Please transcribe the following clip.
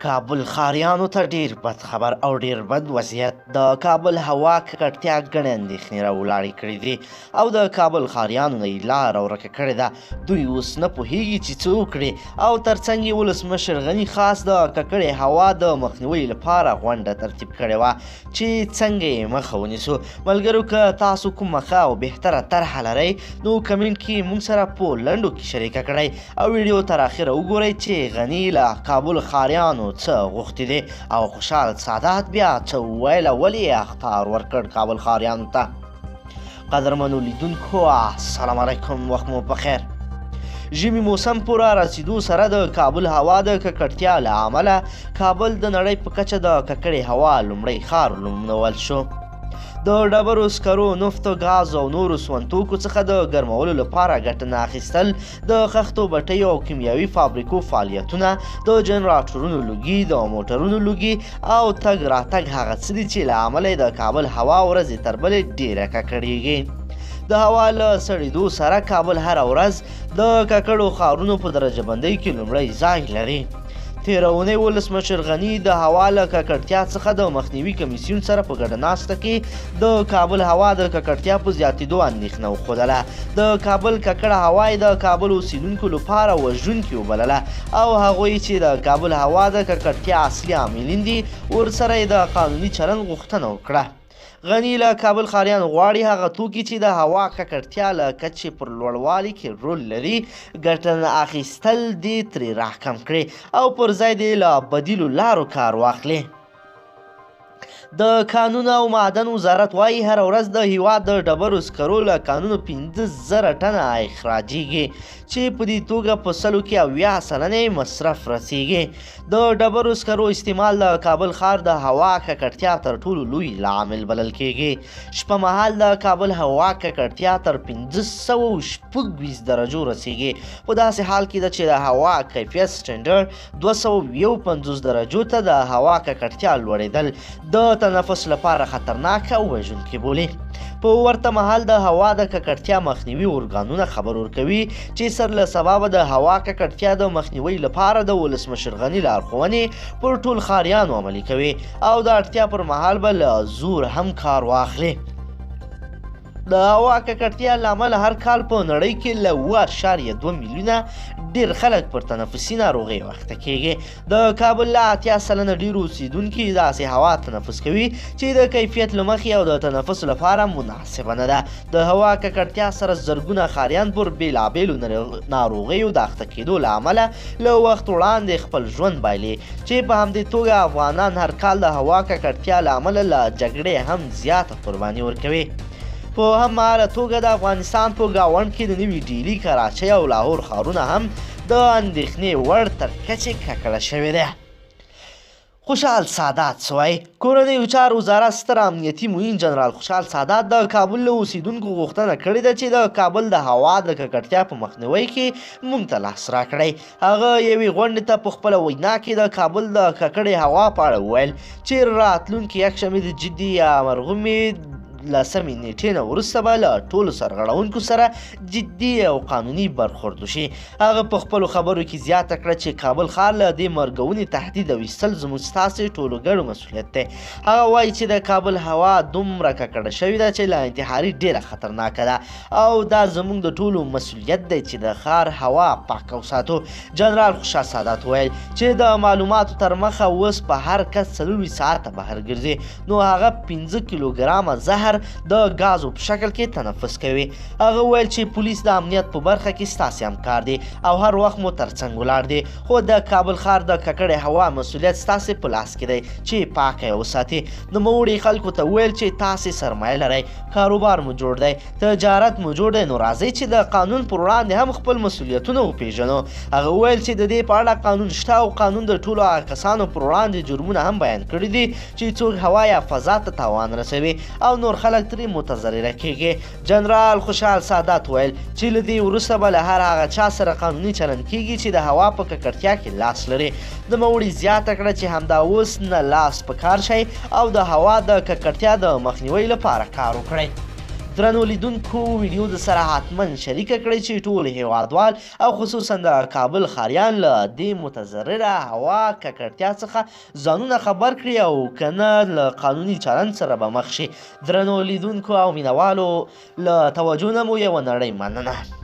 کابل ښاریانو ته ډیر بد خبر او ډیر بد وضعیت. د کابل هوا ککړتیا ګڼې اندېښنې راولاړې کړې دي او د کابل ښاریانو نه یې لاره ورکه کړې ده. دوی اوس نه پوهیږي چې څه وکړي او ترڅنګ یې ولسمشر غني خاص د ککړې هوا د مخنیوي لپاره غونډه ترتیب کړې وه چې څنګه یې مخه ونیسو. ملګرو، که تاسو کومه ښه او بهتره طرحه لرئ نو کمنټ کې موږ سره په لنډو کې شریکه کړئ او ویډیو تر اخره وګورئ چې غني له کابل ښاریانو څه غوښتي دي او خوشحال سادات بیا څه وویل، ولې یې اخطار ورکړ کابل ښاریانو ته. قدرمنو لیدونکو، السلام علیکم، وخت مو بخیر. ژمي موسم په را رسیدو سره د کابل هوا د ککړتیا له امله کابل د نړۍ په کچه د ککړې هوا لومړی ښار ونومول شو. د ډبرو سکرو، نفتو، ګاز او نورو سون توکو څخه د ګرمولو لپاره ګټه نه اخیستل، د خښتو بټیو او کیمیاوي فابریکو فعالیتونه، د جنراتورونو لوګي، د موټرونو لوګي او تګ راتګ هغه څه دي چې له امله د کابل هوا ورځې تر بلې ډیره ککړیږي. د هوا له سړېدو سره کابل هره ورځ د ککړو ښارونو په درجه بندۍ کې لومړی ځای لري. تېره اونۍ ولسمشر غني د هوا له ککړتیا څخه د مخنیوي کمیسیون سره په ګډه ناسته کې د کابل هوا د ککړتیا په زیاتېدو اندېښنه وښودله. د کابل ککړه هوا یې د کابل اوسیدونکو لپاره وژونکې وبلله او هغوی چې د کابل هوا د ککړتیا اصلي عاملین دي ورسره یې د قانوني چلند غوښتنه وکړه. غني له کابل ښاریانو غواړي هغه توکي چې د هوا ککړتیا له کچې پر لوړوالي کې رول لري ګټه نه اخیستل دې ترې راکم کړي او پر ځای دې له بدیلو لارو کار واخلي. د کانونو او معدن وزارت وایي هره ورځ د هیواد د ډبرو سکرو له کانونو 15,000 ټنه اخراجیږي چې په دې توګه په سلو کې 80 سلنه مصرف رسیږي. د ډبرو سکرو استعمال د کابل ښار د هوا ککړتیا تر ټولو لوی لامل بلل کیږي. شپه مهال د کابل هوا ککړتیا تر 526 درجو رسیږي. په داسې حال کې ده چې د هوا کیفیت سټنډرډ 251 درجو ته د هوا ککړتیا لوړېدل د تنفس لپاره خطرناک او وژونکي بولي. په ورته مهال د هوا د ککړتیا مخنیوي ارګانونه خبر ورکوي چې سر له سببه د هوا ککړتیا د مخنیوي لپاره د ولسمشر غني لارښوونې پر ټول ښاریانو عملي کوي او د اړتیا پر مهال به له زور هم کار واخلي. د هوا ککړتیا له امله هر کال په نړۍ کې له 2.2 میلیونه ډیر خلک پر تنفسي ناروغۍ اخته کیږي. د کابل له 80 سلنه ډیر اوسیدونکي داسې هوا تنفس کوي چې د کیفیت له مخې او د تنفس لپاره مناسبه نه ده. د هوا ککړتیا سره زرګونه ښاریان پر بېلابېلو ناروغیو د اخته کېدو له امله له وخت وړاندې خپل ژوند بایلي چې په همدې توګه افغانان هر کال د هوا ککړتیا له امله له جګړې هم زیاته قرباني ورکوي. په هماغه توګه د افغانستان په ګاونډ کې د نوي ډیلي، کراچۍ او لاهور ښارونه هم د اندېښنې وړ تر کچې ککړه شوې ده. خوشحال سادات سوای کورنیو چارو وزارت ستر امنیتي معین جنرال خوشحال سادات د کابل له اوسیدونکو غوښتنه کړې ده چې د کابل د هوا د ککړتیا په مخنیوي کې موږ ته لاس راکړئ. هغه یوې غونډې ته په خپله وینا کې د کابل د ککړې هوا په اړه وویل چې راتلونکي یکشنبې د جدي یا مرغومې له 10 نیټې نه وروسته به له ټولو سرغړونکو سره جدي او قانوني برخورد وشي. هغه په خپلو خبرو کې زیاته کړه چې کابل ښار له دې مرګونې تهدید او ایستل زموږ ستاسې ټولو ګډو مسؤلیت دی. هغه وایي چې د کابل هوا دومره ککړه شوې ده چې له انتحاري ډیره خطرناکه ده او دا زموږ د ټولو مسؤلیت دی چې د ښار هوا پاکه وساتو. جنرال خوشحال سادات ویل چې د معلوماتو تر مخه اوس په هر کس 4 ساعته بهر ګرځي نو هغه 5 کیلوګرامه زهر د غازو په شکل کې تنفس کوي. هغه ویل چې پولیس د امنیت په برخه کې ستاسې همکار دی او هر وخت مو ترڅنګ ولاړ دی، خو د کابل ښار د ککړې هوا مسؤلیت ستاسې په لاس کې دی چې پاکه یې وساتي. نوموړي خلکو ته ویل چې تاسې سرمایه لرئ، کاروبار مو جوړ دی، تجارت مو جوړ دی، نو راځئ چې د قانون پر وړاندې هم خپل مسؤلیتونه وپېژنو. هغه ویل چې د دې په اړه قانون شته او قانون د ټولو هغه کسانو پر وړاندې جرمونه هم بیان کړي دي چې څوک هوا یا فضا ته تاوان رسوي او نور خلک ترې متضرره کیږي. جنرال خوشحال سادات ویل چې له دې وروسته به له هر هغه چا سره قانوني چلند کیږي چې د هوا په ککړتیا کې لاس لري. نوموړي زیاته کړه چې همدا اوس نه لاس په کار شئ او د هوا د ککړتیا د مخنیوي لپاره کار وکړئ. درنو لیدونکو ویډیو د سره حتما شریکه کړئ چې ټول هیوادوال او خصوصا د کابل ښاریان له دې متضرره هوا ککړتیا څخه ځانونه خبر کړي او که نه له قانوني چلند سره به مخ شي. درنو لیدونکو او مینوالو له توجه نه مو یوه نړۍ مننه.